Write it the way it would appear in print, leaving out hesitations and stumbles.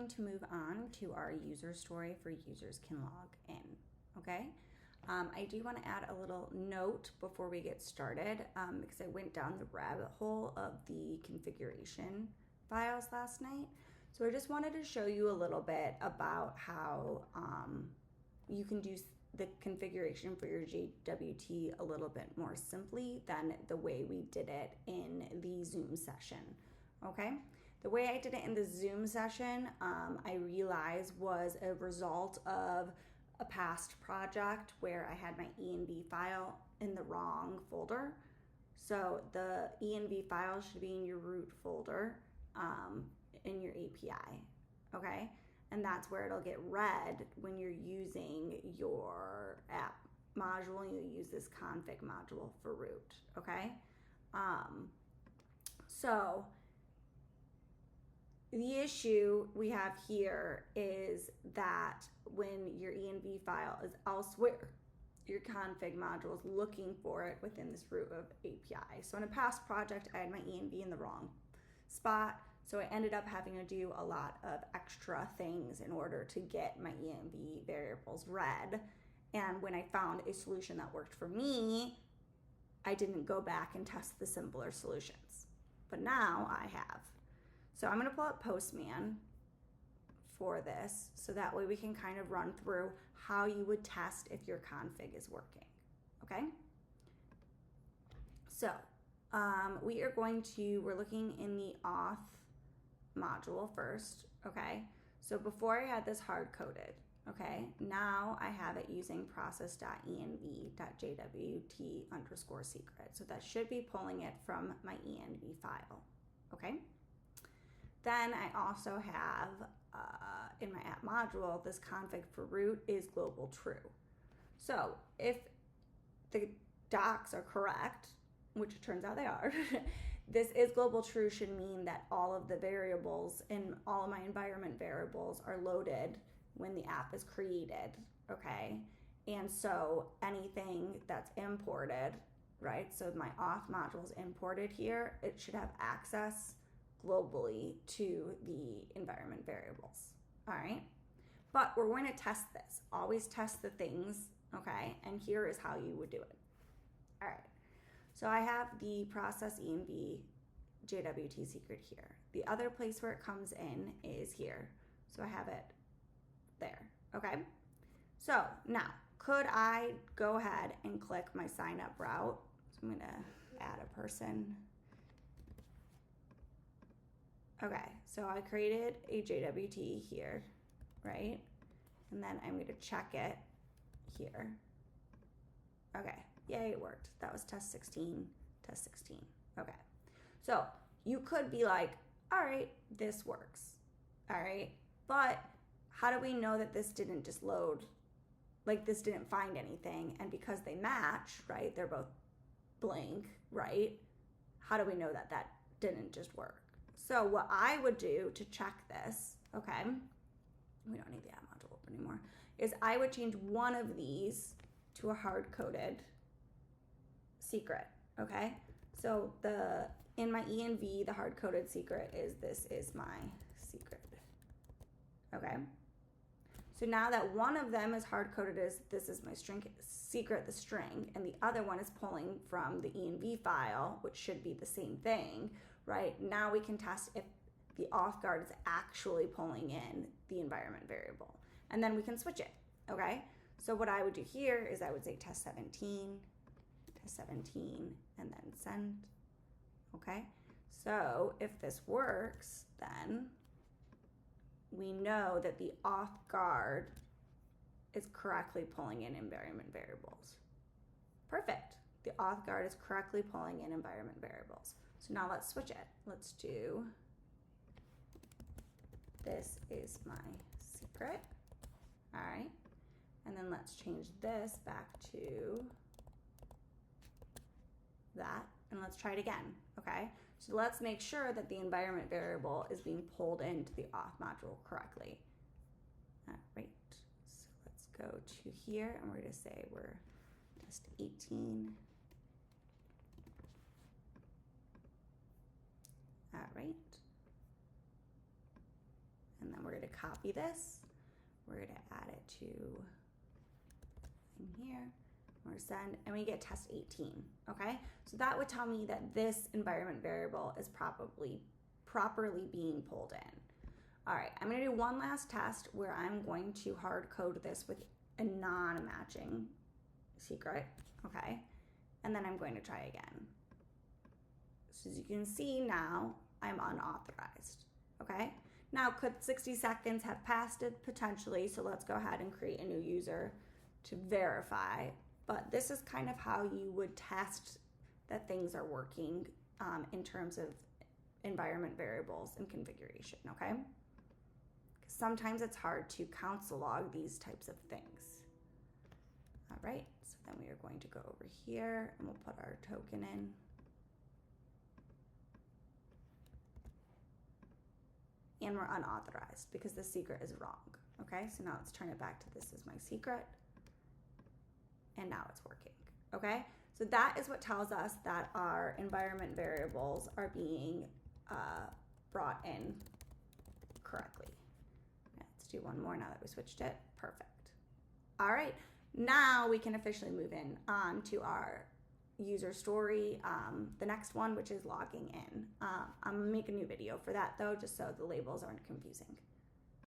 going to move on to our user story for users can log in, okay? I do want to add a little note before we get started because I went down the rabbit hole of the configuration files last night. So I just wanted to show you a little bit about how you can do the configuration for your JWT a little bit more simply than the way we did it in the Zoom session, okay? The way I did it in the Zoom session, I realized was a result of a past project where I had my env file in the wrong folder. So the env file should be in your root folder in your API, okay? And that's where it'll get read when you're using your app module and you use this config module for root, okay? So the issue we have here is that when your env file is elsewhere, your config module is looking for it within this root of API. So in a past project, I had my env in the wrong spot. So I ended up having to do a lot of extra things in order to get my env variables read. And when I found a solution that worked for me, I didn't go back and test the simpler solutions. But now I have. So I'm going to pull up Postman for this, so that way we can kind of run through how you would test if your config is working, okay? So we're looking in the auth module first, okay? So before I had this hard-coded, okay? Now I have it using process.env.jwt_secret. So that should be pulling it from my env file, okay? Then I also have in my app module, this config for root is global true. So if the docs are correct, which it turns out they are, this is global true should mean that all of the variables in all of my environment variables are loaded when the app is created, okay? And so anything that's imported, right? So my auth module is imported here, it should have access globally to the environment variables, all right? But we're going to test this. Always test the things, okay? And here is how you would do it. All right, so I have the process env JWT secret here. The other place where it comes in is here. So I have it there, okay? So now, could I go ahead and click my sign up route? So I'm gonna add a person. Okay, so I created a JWT here, right? And then I'm going to check it here. Okay, yay, it worked. That was test 16, test 16. Okay, so you could be like, all right, this works, all right? But how do we know that this didn't just load, like this didn't find anything? And because they match, right, they're both blank, right? How do we know that that didn't just work? So what I would do to check this, okay, we don't need the app module open anymore, is I would change one of these to a hard-coded secret, okay? So in my env, the hard-coded secret is this is my secret, okay? So now that one of them is hard-coded as this is my string secret, the string, and the other one is pulling from the env file, which should be the same thing, right? Now we can test if the auth guard is actually pulling in the environment variable. And then we can switch it, okay? So what I would do here is I would say test 17, and then send, okay? So if this works, then we know that the auth guard is correctly pulling in environment variables. Perfect. The auth guard is correctly pulling in environment variables. So now let's switch it. Let's do, this is my secret, all right? And then let's change this back to that, and let's try it again, okay? So let's make sure that the environment variable is being pulled into the auth module correctly. All right, so let's go to here, and we're gonna say we're test 18. All right. And then We're going to copy this. We're going to add it to in here. We're going to send, and we get test 18, okay? So that would tell me that this environment variable is properly being pulled in. All right, I'm going to do one last test where I'm going to hard code this with a non-matching secret, okay? And then I'm going to try again. So as you can see now, I'm unauthorized, okay? Now, could 60 seconds have passed it? Potentially, so let's go ahead and create a new user to verify. But this is kind of how you would test that things are working in terms of environment variables and configuration, okay? Because sometimes it's hard to console log these types of things. All right, so then we are going to go over here and we'll put our token in. And we're unauthorized because the secret is wrong, okay? So now let's turn it back to this is my secret. And now it's working, okay? So that is what tells us that our environment variables are being brought in correctly. Let's do one more now that we switched it. Perfect. All right, now we can officially move in to our user story, the next one, which is logging in. I'm gonna make a new video for that though, just so the labels aren't confusing.